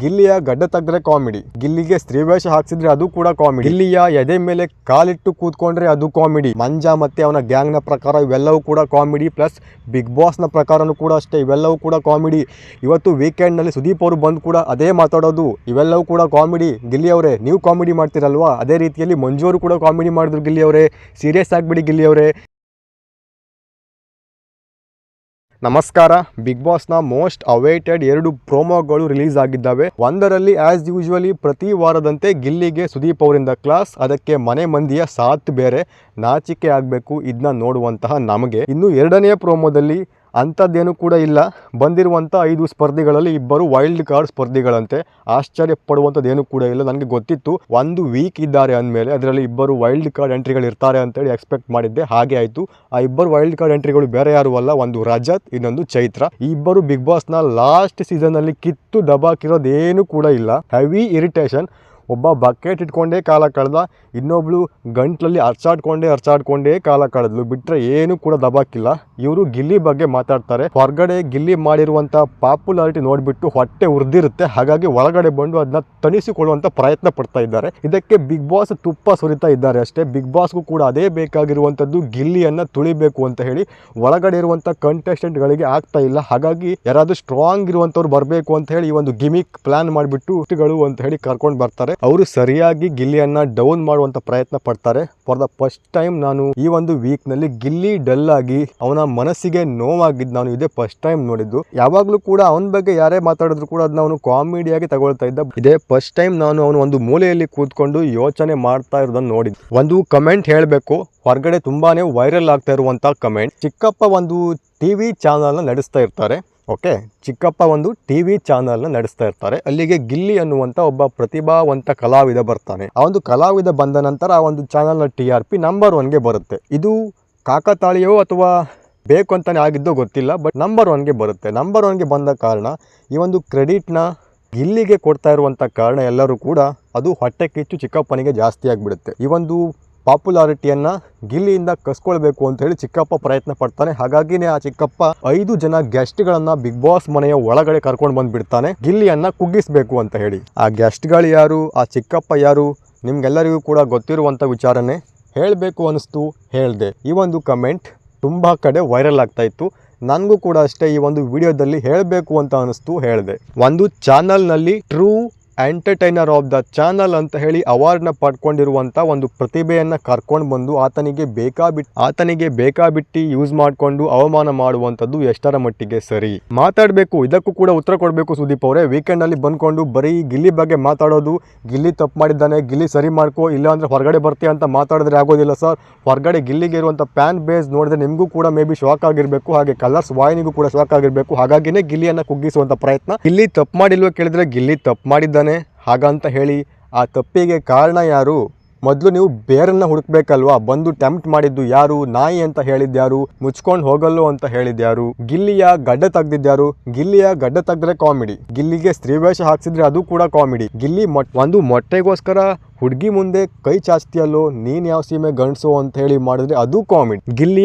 ಗಿಲ್ಲಿಯ ಗಡ್ಡ ತೆಗೆದ್ರೆ ಕಾಮಿಡಿ, ಗಿಲ್ಲಿಗೆ ಸ್ತ್ರೀವೇಷ ಹಾಕ್ಸಿದ್ರೆ ಅದು ಕೂಡ ಕಾಮಿಡಿ, ಗಿಲ್ಲಿಯ ಎದೆ ಮೇಲೆ ಕಾಲಿಟ್ಟು ಕೂತ್ಕೊಂಡ್ರೆ ಅದು ಕಾಮಿಡಿ, ಮಂಜಾ ಮತ್ತೆ ಅವನ ಗ್ಯಾಂಗ್ ನ ಪ್ರಕಾರ ಇವೆಲ್ಲವೂ ಕೂಡ ಕಾಮಿಡಿ. ಪ್ಲಸ್ ಬಿಗ್ ಬಾಸ್ ನ ಪ್ರಕಾರನೂ ಕೂಡ ಅಷ್ಟೇ, ಇವೆಲ್ಲವೂ ಕೂಡ ಕಾಮಿಡಿ. ಇವತ್ತು ವೀಕೆಂಡ್ ನಲ್ಲಿ ಸುದೀಪ್ ಅವರು ಬಂದು ಕೂಡ ಅದೇ ಮಾತಾಡೋದು, ಇವೆಲ್ಲವೂ ಕೂಡ ಕಾಮಿಡಿ. ಗಿಲ್ಲಿ ಅವರೇ, ನೀವು ಕಾಮಿಡಿ ಮಾಡ್ತೀರಲ್ವಾ, ಅದೇ ರೀತಿಯಲ್ಲಿ ಮಂಜು ಅವರು ಕೂಡ ಕಾಮಿಡಿ ಮಾಡಿದ್ರು. ಗಿಲ್ಲಿ ಅವರೇ, ಸೀರಿಯಸ್ ಆಗಿಬಿಡಿ ಗಿಲ್ಲಿ ಅವರೇ. ನಮಸ್ಕಾರ. ಬಿಗ್ ಬಾಸ್ನ ಮೋಸ್ಟ್ ಅವೈಟೆಡ್ 2 ಪ್ರೋಮೋಗಳು ರಿಲೀಸ್ ಆಗಿದ್ದಾವೆ. ಒಂದರಲ್ಲಿ ಆಸ್ ಯೂಶುವಲಿ ಪ್ರತಿ ವಾರದಂತೆ ಗಿಲ್ಲಿಗೆ ಸುದೀಪ್ ಅವರಿಂದ ಕ್ಲಾಸ್, ಅದಕ್ಕೆ ಮನೆ ಮಂದಿಯ ಸಾಥ್ ಬೇರೆ, ನಾಚಿಕೆ ಆಗಬೇಕು ಇದನ್ನ ನೋಡುವಂತಹ ನಮಗೆ. ಇನ್ನು ಎರಡನೆಯ ಪ್ರೋಮೋದಲ್ಲಿ ಅಂಥದ್ದೇನು ಕೂಡ ಇಲ್ಲ. ಬಂದಿರುವಂಥ 5 ಸ್ಪರ್ಧಿಗಳಲ್ಲಿ ಇಬ್ಬರು ವೈಲ್ಡ್ ಕಾರ್ಡ್ ಸ್ಪರ್ಧಿಗಳಂತೆ. ಆಶ್ಚರ್ಯ ಪಡುವಂಥದ್ದೇನು ಕೂಡ ಇಲ್ಲ. ನನಗೆ ಗೊತ್ತಿತ್ತು ಒಂದು ವೀಕ್ ಇದ್ದಾರೆ ಅಂದಮೇಲೆ ಅದರಲ್ಲಿ ಇಬ್ಬರು ವೈಲ್ಡ್ ಕಾರ್ಡ್ ಎಂಟ್ರಿಗಳು ಇರ್ತಾರೆ ಅಂತೇಳಿ ಎಕ್ಸ್ಪೆಕ್ಟ್ ಮಾಡಿದ್ದೆ. ಹಾಗೆ ಆಯಿತು. ಆ ಇಬ್ಬರು ವೈಲ್ಡ್ ಕಾರ್ಡ್ ಎಂಟ್ರಿಗಳು ಬೇರೆ ಯಾರು ಅಲ್ಲ, ಒಂದು ರಜತ್, ಇನ್ನೊಂದು ಚೈತ್ರ. ಈ ಇಬ್ಬರು ಬಿಗ್ ಬಾಸ್ನ ಲಾಸ್ಟ್ ಸೀಸನ್ನಲ್ಲಿ ಕಿತ್ತು ದಬಾಕಿರೋದೇನು ಕೂಡ ಇಲ್ಲ. Heavy irritation. ಒಬ್ಬ ಬಕೆಟ್ ಇಟ್ಕೊಂಡೇ ಕಾಲ ಕಳೆದ, ಇನ್ನೊಬ್ಳು ಗಂಟ್ಲಲ್ಲಿ ಅರ್ಚಾಡ್ಕೊಂಡೇ ಕಾಲ ಕಳೆದ್ಲು. ಬಿಟ್ಟರೆ ಏನು ಕೂಡ ದಬಾಕಿಲ್ಲ. ಇವರು ಗಿಲ್ಲಿ ಬಗ್ಗೆ ಮಾತಾಡ್ತಾರೆ. ಹೊರಗಡೆ ಗಿಲ್ಲಿ ಮಾಡಿರುವಂಥ ಪಾಪ್ಯುಲಾರಿಟಿ ನೋಡಿಬಿಟ್ಟು ಹೊಟ್ಟೆ ಉರಿದಿರುತ್ತೆ. ಹಾಗಾಗಿ ಒಳಗಡೆ ಬಂದು ಅದನ್ನ ತಣಿಸಿಕೊಳ್ಳುವಂಥ ಪ್ರಯತ್ನ ಪಡ್ತಾ ಇದ್ದಾರೆ. ಇದಕ್ಕೆ ಬಿಗ್ ಬಾಸ್ ತುಪ್ಪ ಸುರಿತಾ ಇದ್ದಾರೆ ಅಷ್ಟೇ. ಬಿಗ್ ಬಾಸ್ಗೂ ಕೂಡ ಅದೇ ಬೇಕಾಗಿರುವಂಥದ್ದು, ಗಿಲ್ಲಿಯನ್ನು ತುಳಿಬೇಕು ಅಂತ ಹೇಳಿ. ಒಳಗಡೆ ಇರುವಂಥ ಕಂಟೆಸ್ಟೆಂಟ್ಗಳಿಗೆ ಆಗ್ತಾ ಇಲ್ಲ. ಹಾಗಾಗಿ ಯಾರಾದರೂ ಸ್ಟ್ರಾಂಗ್ ಇರುವಂಥವ್ರು ಬರಬೇಕು ಅಂತ ಹೇಳಿ ಈ ಒಂದು ಗಿಮಿಕ್ ಪ್ಲಾನ್ ಮಾಡಿಬಿಟ್ಟು ಅಂತ ಹೇಳಿ ಕರ್ಕೊಂಡು ಬರ್ತಾರೆ. ಅವರು ಸರಿಯಾಗಿ ಗಿಲ್ಲಿಯನ್ನ ಡೌನ್ ಮಾಡುವಂತ ಪ್ರಯತ್ನ ಪಡ್ತಾರೆ. ಫಾರ್ ದ ಫಸ್ಟ್ ಟೈಮ್ ನಾನು ಈ ಒಂದು ವೀಕ್ ನಲ್ಲಿ ಗಿಲ್ಲಿ ಡಲ್ ಆಗಿ ಅವನ ಮನಸ್ಸಿಗೆ ನೋವಾಗಿದ್ದು ನಾನು ಇದೇ ಫಸ್ಟ್ ಟೈಮ್ ನೋಡಿದ್ದು. ಯಾವಾಗ್ಲೂ ಕೂಡ ಅವನ ಬಗ್ಗೆ ಯಾರೇ ಮಾತಾಡಿದ್ರು ಕೂಡ ಅದನ್ನ ಅವನು ಕಾಮಿಡಿಯಾಗಿ ತಗೊಳ್ತಾ ಇದ್ದ. ಇದೇ ಫಸ್ಟ್ ಟೈಮ್ ನಾನು ಅವನು ಒಂದು ಮೂಲೆಯಲ್ಲಿ ಕೂತ್ಕೊಂಡು ಯೋಚನೆ ಮಾಡ್ತಾ ಇರೋದನ್ನ ನೋಡಿದ್ದು. ಒಂದು ಕಮೆಂಟ್ ಹೇಳಬೇಕು, ಹೊರಗಡೆ ತುಂಬಾನೇ ವೈರಲ್ ಆಗ್ತಾ ಇರುವಂತ ಕಮೆಂಟ್. ಚಿಕ್ಕಪ್ಪ ಒಂದು ಟಿವಿ ಚಾನಲ್ನ ನಡೆಸ್ತಾ ಇರ್ತಾರೆ. ಓಕೆ, ಚಿಕ್ಕಪ್ಪ ಒಂದು ಟಿವಿ ಚಾನಲ್ನ ನಡೆಸ್ತಾ ಇರ್ತಾರೆ. ಅಲ್ಲಿಗೆ ಗಿಲ್ಲಿ ಅನ್ನುವಂಥ ಒಬ್ಬ ಪ್ರತಿಭಾವಂತ ಕಲಾವಿದ ಬರ್ತಾನೆ. ಆ ಒಂದು ಕಲಾವಿದ ಬಂದ ನಂತರ ಆ ಒಂದು ಚಾನಲ್ನ TRP ನಂಬರ್ 1ಗೆ ಬರುತ್ತೆ. ಇದು ಕಾಕತಾಳೀಯವೋ ಅಥವಾ ಬೇಕು ಅಂತಾನೆ ಆಗಿದ್ದೋ ಗೊತ್ತಿಲ್ಲ, ಬಟ್ ನಂಬರ್ 1ಗೆ ಬರುತ್ತೆ. ನಂಬರ್ 1ಗೆ ಬಂದ ಕಾರಣ ಈ ಒಂದು ಕ್ರೆಡಿಟ್ನ ಗಿಲ್ಲಿಗೆ ಕೊಡ್ತಾ ಇರುವಂಥ ಕಾರಣ ಎಲ್ಲರೂ ಕೂಡ ಅದು ಹೊಟ್ಟೆ ಕಿಚ್ಚು ಚಿಕ್ಕಪ್ಪನಿಗೆ ಜಾಸ್ತಿ ಆಗಿಬಿಡುತ್ತೆ. ಈ ಒಂದು ಪಾಪ್ಯುಲಾರಿಟಿಯನ್ನು ಗಿಲ್ಲಿಯಿಂದ ಕಸ್ಕೊಳ್ಬೇಕು ಅಂತ ಹೇಳಿ ಚಿಕ್ಕಪ್ಪ ಪ್ರಯತ್ನ ಪಡ್ತಾನೆ. ಹಾಗಾಗಿನೇ ಆ ಚಿಕ್ಕಪ್ಪ 5 ಜನ ಗೆಸ್ಟ್ಗಳನ್ನ ಬಿಗ್ ಬಾಸ್ ಮನೆಯ ಒಳಗಡೆ ಕರ್ಕೊಂಡು ಬಂದ್ಬಿಡ್ತಾನೆ, ಗಿಲ್ಲಿಯನ್ನ ಕುಗ್ಗಿಸ್ಬೇಕು ಅಂತ ಹೇಳಿ. ಆ ಗೆಸ್ಟ್ಗಳು ಯಾರು, ಆ ಚಿಕ್ಕಪ್ಪ ಯಾರು, ನಿಮ್ಗೆಲ್ಲರಿಗೂ ಕೂಡ ಗೊತ್ತಿರುವಂಥ ವಿಚಾರನೇ. ಹೇಳಬೇಕು ಅನಿಸ್ತು, ಹೇಳಿದೆ. ಈ ಒಂದು ಕಮೆಂಟ್ ತುಂಬ ಕಡೆ ವೈರಲ್ ಆಗ್ತಾ ಇತ್ತು. ನನಗೂ ಕೂಡ ಅಷ್ಟೇ ಈ ಒಂದು ವಿಡಿಯೋದಲ್ಲಿ ಹೇಳಬೇಕು ಅಂತ ಅನಿಸ್ತು, ಹೇಳಿದೆ. ಒಂದು ಚಾನಲ್ನಲ್ಲಿ true entertainer of the channel ಅಂತ ಹೇಳಿ ಅವಾರ್ಡ್ನ ಪಡ್ಕೊಂಡಿರುವಂಥ ಒಂದು ಪ್ರತಿಭೆಯನ್ನು ಕರ್ಕೊಂಡು ಬಂದು ಆತನಿಗೆ ಬೇಕಾಬಿಟ್ಟಿ ಯೂಸ್ ಮಾಡಿಕೊಂಡು ಅವಮಾನ ಮಾಡುವಂಥದ್ದು ಎಷ್ಟರ ಮಟ್ಟಿಗೆ ಸರಿ? ಮಾತಾಡಬೇಕು, ಇದಕ್ಕೂ ಕೂಡ ಉತ್ತರ ಕೊಡಬೇಕು ಸುದೀಪ್ ಅವರೇ. ವೀಕೆಂಡಲ್ಲಿ ಬಂದ್ಕೊಂಡು ಬರೀ ಗಿಲ್ಲಿ ಬಗ್ಗೆ ಮಾತಾಡೋದು, ಗಿಲ್ಲಿ ತಪ್ಪು ಮಾಡಿದ್ದಾನೆ, ಗಿಲ್ಲಿ ಸರಿ ಮಾಡ್ಕೋ, ಇಲ್ಲಾಂದರೆ ಹೊರಗಡೆ ಬರ್ತೀಯ ಅಂತ ಮಾತಾಡಿದ್ರೆ ಆಗೋದಿಲ್ಲ ಸರ್. ಹೊರಗಡೆ ಗಿಲ್ಲಿಗೆ ಇರುವಂಥ ಫ್ಯಾನ್ ಬೇಸ್ ನೋಡಿದ್ರೆ ನಿಮಗೂ ಕೂಡ ಮೇ ಬಿ ಶಾಕ್ ಆಗಿರಬೇಕು, ಹಾಗೆ ಕಲರ್ಸ್ ವಾಹಿನಿಗೂ ಕೂಡ ಶಾಕ್ ಆಗಿರಬೇಕು. ಹಾಗಾಗಿನೇ ಗಿಲ್ಲಿಯನ್ನು ಕುಗ್ಗಿಸುವಂಥ ಪ್ರಯತ್ನ. ಗಿಲ್ಲಿ ತಪ್ಪು ಮಾಡಿಲ್ವೋ ಕೇಳಿದ್ರೆ ಗಿಲ್ಲಿ ತಪ್ಪು ಮಾಡಿದ್ದಾನೆ. ಹಾಗಂತ ಹೇಳಿ ಆ ತಪ್ಪಿಗೆ ಕಾರಣ ಯಾರು? ಮೊದಲು ನೀವು ಬೇರನ್ನ ಹುಡುಕ್ಬೇಕಲ್ವಾ? ಬಂದು ಟೆಂಪ್ಟ್ ಮಾಡಿದ್ದು ಯಾರು? ನಾಯಿ ಅಂತ ಹೇಳಿದ್ಯಾರು? ಮುಚ್ಕೊಂಡು ಹೋಗಲ್ಲು ಅಂತ ಹೇಳಿದ್ಯಾರು? ಗಿಲ್ಲಿಯ ಗಡ್ಡ ತೆಗ್ದಿದ್ಯಾರು? ಗಿಲ್ಲಿಯ ಗಡ್ಡ ತೆಗೆದ್ರೆ ಕಾಮಿಡಿ, ಗಿಲ್ಲಿಗೆ ಸ್ತ್ರೀವೇಷ ಹಾಕ್ಸಿದ್ರೆ ಅದು ಕೂಡ ಕಾಮಿಡಿ. ಗಿಲ್ಲಿ ಒಂದು ಮೊಟ್ಟೆಗೋಸ್ಕರ ಹುಡುಗಿ ಮುಂದೆ ಕೈ ಚಾಚ್ತಿಯಲ್ಲೋ, ನೀನ್ ಯಾವ ಸೀಮೆ ಗಂಡಸು ಅಂತ ಹೇಳಿ ಮಾಡಿದ್ರೆ ಅದು ಕಾಮಿಡಿ.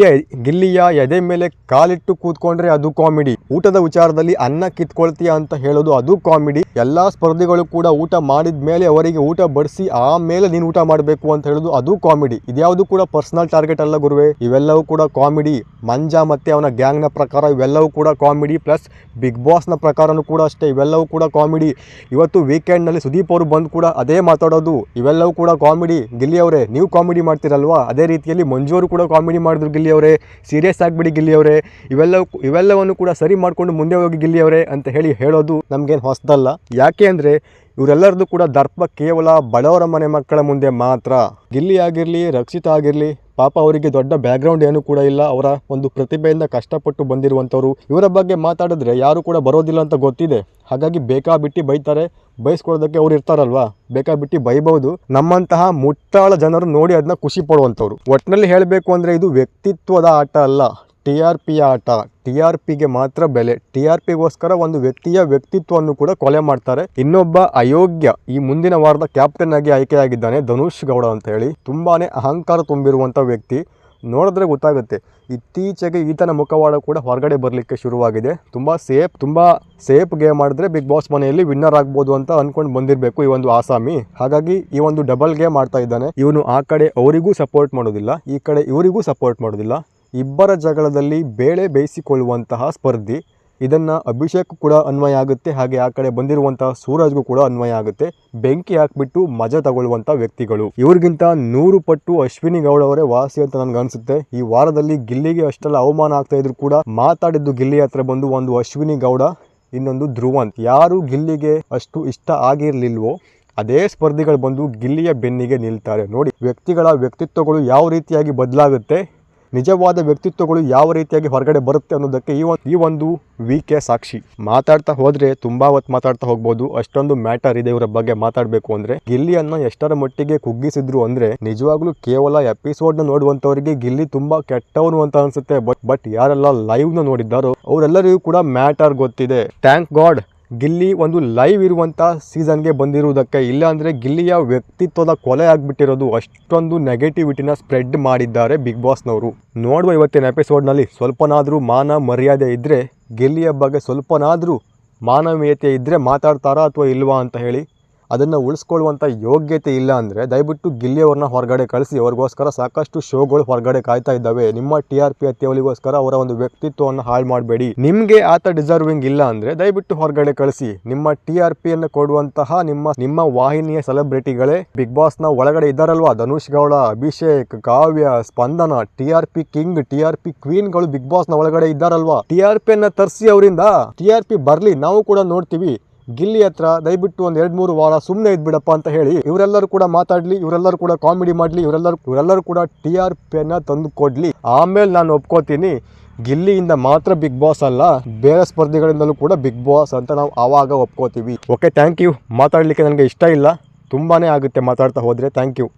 ಗಿಲ್ಲಿಯ ಎದೆ ಮೇಲೆ ಕಾಲಿಟ್ಟು ಕೂತ್ಕೊಂಡ್ರೆ ಅದು ಕಾಮಿಡಿ. ಊಟದ ವಿಚಾರದಲ್ಲಿ ಅನ್ನ ಕಿತ್ಕೊಳ್ತೀಯ ಅಂತ ಹೇಳೋದು ಅದು ಕಾಮಿಡಿ. ಎಲ್ಲಾ ಸ್ಪರ್ಧಿಗಳು ಕೂಡ ಊಟ ಮಾಡಿದ ಮೇಲೆ ಅವರಿಗೆ ಊಟ ಬಡಿಸಿ ಆಮೇಲೆ ನೀನು ಊಟ ಮಾಡಬೇಕು ಅಂತ ಹೇಳೋದು ಅದು ಕಾಮಿಡಿ. ಇದ್ಯಾವುದು ಕೂಡ ಪರ್ಸನಲ್ ಟಾರ್ಗೆಟ್ ಅಲ್ಲ ಗುರುವೆ, ಇವೆಲ್ಲವೂ ಕೂಡ ಕಾಮಿಡಿ. ಮಂಜಾ ಮತ್ತೆ ಅವನ ಗ್ಯಾಂಗ್ ನ ಪ್ರಕಾರ ಇವೆಲ್ಲವೂ ಕೂಡ ಕಾಮಿಡಿ. ಪ್ಲಸ್ ಬಿಗ್ ಬಾಸ್ ನ ಪ್ರಕಾರನೂ ಕೂಡ ಅಷ್ಟೇ, ಇವೆಲ್ಲವೂ ಕೂಡ ಕಾಮಿಡಿ. ಇವತ್ತು ವೀಕೆಂಡ್ ನಲ್ಲಿ ಸುದೀಪ್ ಅವರು ಬಂದು ಕೂಡ ಅದೇ ಮಾತಾಡೋದು, ಇವೆಲ್ಲವೂ ಕೂಡ ಕಾಮಿಡಿ. ಗಿಲ್ಲಿ ಅವರೇ, ನೀವು ಕಾಮಿಡಿ ಮಾಡ್ತೀರಲ್ವಾ, ಅದೇ ರೀತಿಯಲ್ಲಿ ಮಂಜು ಅವರು ಕೂಡ ಕಾಮಿಡಿ ಮಾಡಿದ್ರು. ಗಿಲ್ಲಿ ಅವರೇ, ಸೀರಿಯಸ್ ಆಗಿಬಿಡಿ ಗಿಲ್ಲಿ ಅವರೇ, ಇವೆಲ್ಲವನ್ನು ಕೂಡ ಸರಿ ಮಾಡಿಕೊಂಡು ಮುಂದೆ ಹೋಗಿ ಗಿಲ್ಲಿ ಅವರೇ ಅಂತ ಹೇಳೋದು ನಮಗೇನು ಹೊಸದಲ್ಲ. ಯಾಕೆ ಅಂದರೆ ಇವರೆಲ್ಲರದು ಕೂಡ ದರ್ಪ ಕೇವಲ ಬಡವರ ಮನೆ ಮಕ್ಕಳ ಮುಂದೆ ಮಾತ್ರ. ಗಿಲ್ಲಿ ಆಗಿರಲಿ, ರಕ್ಷಿತಾ ಆಗಿರಲಿ, ಪಾಪ ಅವರಿಗೆ ದೊಡ್ಡ ಬ್ಯಾಕ್ಗ್ರೌಂಡ್ ಏನು ಕೂಡ ಇಲ್ಲ. ಅವರ ಒಂದು ಪ್ರತಿಭೆಯಿಂದ ಕಷ್ಟಪಟ್ಟು ಬಂದಿರುವಂಥವ್ರು. ಇವರ ಬಗ್ಗೆ ಮಾತಾಡಿದ್ರೆ ಯಾರು ಕೂಡ ಬರೋದಿಲ್ಲ ಅಂತ ಗೊತ್ತಿದೆ. ಹಾಗಾಗಿ ಬೇಕಾಬಿಟ್ಟಿ ಬೈತಾರೆ. ಬೈಸ್ಕೊಳ್ಳೋದಕ್ಕೆ ಅವ್ರು ಇರ್ತಾರಲ್ವಾ, ಬೇಕಾಬಿಟ್ಟಿ ಬೈಬಹುದು. ನಮ್ಮಂತಹ ಮುಟ್ಟಾಳ ಜನರು ನೋಡಿ ಅದನ್ನ ಖುಷಿ ಪಡುವಂಥವ್ರು. ಒಟ್ಟಿನಲ್ಲಿ ಹೇಳಬೇಕು ಅಂದರೆ ಇದು ವ್ಯಕ್ತಿತ್ವದ ಆಟ ಅಲ್ಲ, TRPಯ ಆಟ. TRPಗೆ ಮಾತ್ರ ಬೆಲೆ. TRPಗೋಸ್ಕರ ಒಂದು ವ್ಯಕ್ತಿಯ ವ್ಯಕ್ತಿತ್ವವನ್ನು ಕೂಡ ಕೊಲೆ ಮಾಡ್ತಾರೆ. ಇನ್ನೊಬ್ಬ ಅಯೋಗ್ಯ ಈ ಮುಂದಿನ ವಾರದ ಕ್ಯಾಪ್ಟನ್ ಆಗಿ ಆಯ್ಕೆಯಾಗಿದ್ದಾನೆ, ಧನುಷ್ ಗೌಡ ಅಂತ ಹೇಳಿ. ತುಂಬಾನೇ ಅಹಂಕಾರ ತುಂಬಿರುವಂಥ ವ್ಯಕ್ತಿ. ನೋಡಿದ್ರೆ ಗೊತ್ತಾಗುತ್ತೆ. ಇತ್ತೀಚೆಗೆ ಈತನ ಮುಖವಾಡ ಕೂಡ ಹೊರಗಡೆ ಬರಲಿಕ್ಕೆ ಶುರುವಾಗಿದೆ. ತುಂಬ ಸೇಫ್ ಗೇಮ್ ಮಾಡಿದ್ರೆ ಬಿಗ್ ಬಾಸ್ ಮನೆಯಲ್ಲಿ ವಿನ್ನರ್ ಆಗ್ಬೋದು ಅಂತ ಅಂದ್ಕೊಂಡು ಬಂದಿರಬೇಕು ಈ ಒಂದು ಆಸಾಮಿ. ಹಾಗಾಗಿ ಈ ಒಂದು ಡಬಲ್ ಗೇಮ್ ಮಾಡ್ತಾ ಇದ್ದಾನೆ. ಇವನು ಆ ಕಡೆ ಅವರಿಗೂ ಸಪೋರ್ಟ್ ಮಾಡೋದಿಲ್ಲ, ಈ ಕಡೆ ಇವರಿಗೂ ಸಪೋರ್ಟ್ ಮಾಡೋದಿಲ್ಲ. ಇಬ್ಬರ ಜಗಳದಲ್ಲಿ ಬೇಳೆ ಬೇಯಿಸಿಕೊಳ್ಳುವಂತಹ ಸ್ಪರ್ಧಿ. ಇದನ್ನು ಅಭಿಷೇಕ್ ಕೂಡ ಅನ್ವಯ ಆಗುತ್ತೆ, ಹಾಗೆ ಆ ಕಡೆ ಬಂದಿರುವಂತಹ ಸೂರಜ್ಗೂ ಕೂಡ ಅನ್ವಯ ಆಗುತ್ತೆ. ಬೆಂಕಿ ಹಾಕ್ಬಿಟ್ಟು ಮಜಾ ತಗೊಳ್ಳುವಂಥ ವ್ಯಕ್ತಿಗಳು. ಇವ್ರಿಗಿಂತ 100 ಪಟ್ಟು ಅಶ್ವಿನಿ ಗೌಡ ಅವರೇ ವಾಸಿ ಅಂತ ನನಗೆ ಅನಿಸುತ್ತೆ. ಈ ವಾರದಲ್ಲಿ ಗಿಲ್ಲಿಗೆ ಅಷ್ಟೆಲ್ಲ ಅವಮಾನ ಆಗ್ತಾ ಇದ್ರು ಕೂಡ ಮಾತಾಡಿದ್ದು ಗಿಲ್ಲಿ ಹತ್ರ ಬಂದು ಒಂದು ಅಶ್ವಿನಿ ಗೌಡ, ಇನ್ನೊಂದು ಧ್ರುವಂತ್. ಯಾರು ಗಿಲ್ಲಿಗೆ ಅಷ್ಟು ಇಷ್ಟ ಆಗಿರಲಿಲ್ವೋ ಅದೇ ಸ್ಪರ್ಧಿಗಳು ಬಂದು ಗಿಲ್ಲಿಯ ಬೆನ್ನಿಗೆ ನಿಲ್ತಾರೆ. ನೋಡಿ, ವ್ಯಕ್ತಿಗಳ ವ್ಯಕ್ತಿತ್ವಗಳು ಯಾವ ರೀತಿಯಾಗಿ ಬದಲಾಗುತ್ತೆ, ನಿಜವಾದ ವ್ಯಕ್ತಿತ್ವಗಳು ಯಾವ ರೀತಿಯಾಗಿ ಹೊರಗಡೆ ಬರುತ್ತೆ ಅನ್ನೋದಕ್ಕೆ ಈ ಒಂದು ವೀಕೆ ಸಾಕ್ಷಿ. ಮಾತಾಡ್ತಾ ಹೋದ್ರೆ ತುಂಬಾ ಹೊತ್ತು ಮಾತಾಡ್ತಾ ಹೋಗ್ಬೋದು, ಅಷ್ಟೊಂದು ಮ್ಯಾಟರ್ ಇದೆ ಇವರ ಬಗ್ಗೆ ಮಾತಾಡಬೇಕು ಅಂದ್ರೆ. ಗಿಲ್ಲಿಯನ್ನ ಎಷ್ಟರ ಮಟ್ಟಿಗೆ ಕುಗ್ಗಿಸಿದ್ರು ಅಂದ್ರೆ ನಿಜವಾಗ್ಲೂ ಕೇವಲ ಎಪಿಸೋಡ್ ನ ನೋಡುವಂತವರಿಗೆ ಗಿಲ್ಲಿ ತುಂಬಾ ಕೆಟ್ಟವನು ಅಂತ ಅನ್ಸುತ್ತೆ. ಬಟ್ ಯಾರೆಲ್ಲ ಲೈವ್ ನ ನೋಡಿದ್ದಾರೋ ಅವರೆಲ್ಲರಿಗೂ ಕೂಡ ಮ್ಯಾಟರ್ ಗೊತ್ತಿದೆ. ಥ್ಯಾಂಕ್ ಗಾಡ್ ಗಿಲ್ಲಿ ಒಂದು ಲೈವ್ ಇರುವಂಥ ಸೀಸನ್ಗೆ ಬಂದಿರುವುದಕ್ಕೆ. ಇಲ್ಲ ಅಂದರೆ ಗಿಲ್ಲಿಯ ವ್ಯಕ್ತಿತ್ವದ ಕೊಲೆ ಆಗಿಬಿಟ್ಟಿರೋದು. ಅಷ್ಟೊಂದು ನೆಗೆಟಿವಿಟಿನ ಸ್ಪ್ರೆಡ್ ಮಾಡಿದ್ದಾರೆ ಬಿಗ್ ಬಾಸ್ನವರು. ನೋಡುವ ಇವತ್ತಿನ ಎಪಿಸೋಡ್ನಲ್ಲಿ ಸ್ವಲ್ಪನಾದರೂ ಮಾನ ಮರ್ಯಾದೆ ಇದ್ದರೆ, ಗಿಲ್ಲಿಯ ಬಗ್ಗೆ ಸ್ವಲ್ಪನಾದರೂ ಮಾನವೀಯತೆ ಇದ್ದರೆ ಮಾತಾಡ್ತಾರಾ ಅಥವಾ ಇಲ್ವಾ ಅಂತ ಹೇಳಿ. ಅದನ್ನು ಉಳಿಸ್ಕೊಳ್ಳುವಂಥ ಯೋಗ್ಯತೆ ಇಲ್ಲ ಅಂದರೆ ದಯವಿಟ್ಟು ಗಿಲ್ಲಿಯವ್ರನ್ನ ಹೊರಗಡೆ ಕಳಿಸಿ. ಅವ್ರಿಗೋಸ್ಕರ ಸಾಕಷ್ಟು ಶೋಗಳು ಹೊರಗಡೆ ಕಾಯ್ತಾ ಇದ್ದಾವೆ. ನಿಮ್ಮ TRP ಹತ್ಯೆಗಳಿಗೋಸ್ಕರ ಅವರ ಒಂದು ವ್ಯಕ್ತಿತ್ವವನ್ನು ಹಾಳು ಮಾಡಬೇಡಿ. ನಿಮಗೆ ಆತ ಡಿಸರ್ವಿಂಗ್ ಇಲ್ಲ ಅಂದರೆ ದಯವಿಟ್ಟು ಹೊರಗಡೆ ಕಳಿಸಿ. ನಿಮ್ಮ TRPಯನ್ನು ಕೊಡುವಂತಹ ನಿಮ್ಮ ವಾಹಿನಿಯ ಸೆಲೆಬ್ರಿಟಿಗಳೇ ಬಿಗ್ ಬಾಸ್ನ ಒಳಗಡೆ ಇದ್ದಾರಲ್ವಾ, ಧನುಷ್ ಗೌಡ, ಅಭಿಷೇಕ್, ಕಾವ್ಯ, ಸ್ಪಂದನ, TRP ಕಿಂಗ್, TRP ಕ್ವೀನ್ಗಳು ಬಿಗ್ ಬಾಸ್ನ ಒಳಗಡೆ ಇದ್ದಾರಲ್ವಾ. TRPಯನ್ನು ತರಿಸಿ, ಅವರಿಂದ TRP ಬರಲಿ, ನಾವು ಕೂಡ ನೋಡ್ತೀವಿ. ಗಿಲ್ಲಿ ಹತ್ರ ದಯವಿಟ್ಟು ಒಂದು 2-3 ವಾರ ಸುಮ್ಮನೆ ಇದ್ಬಿಡಪ್ಪ ಅಂತ ಹೇಳಿ ಇವರೆಲ್ಲರೂ ಕೂಡ ಮಾತಾಡ್ಲಿ, ಇವರೆಲ್ಲರೂ ಕೂಡ ಕಾಮಿಡಿ ಮಾಡಲಿ, ಇವರೆಲ್ಲರೂ ಕೂಡ TRPಯನ್ನು ತಂದು ಕೊಡ್ಲಿ. ಆಮೇಲೆ ನಾನು ಒಪ್ಕೋತೀನಿ ಗಿಲ್ಲಿಯಿಂದ ಮಾತ್ರ ಬಿಗ್ ಬಾಸ್ ಅಲ್ಲ, ಬೇರೆ ಸ್ಪರ್ಧಿಗಳಿಂದಲೂ ಕೂಡ ಬಿಗ್ ಬಾಸ್ ಅಂತ ನಾವು ಆವಾಗ ಒಪ್ಕೋತೀವಿ. Okay, thank you. ಮಾತಾಡಲಿಕ್ಕೆ ನನಗೆ ಇಷ್ಟ ಇಲ್ಲ, ತುಂಬಾ ಆಗುತ್ತೆ ಮಾತಾಡ್ತಾ ಹೋದರೆ. Thank you.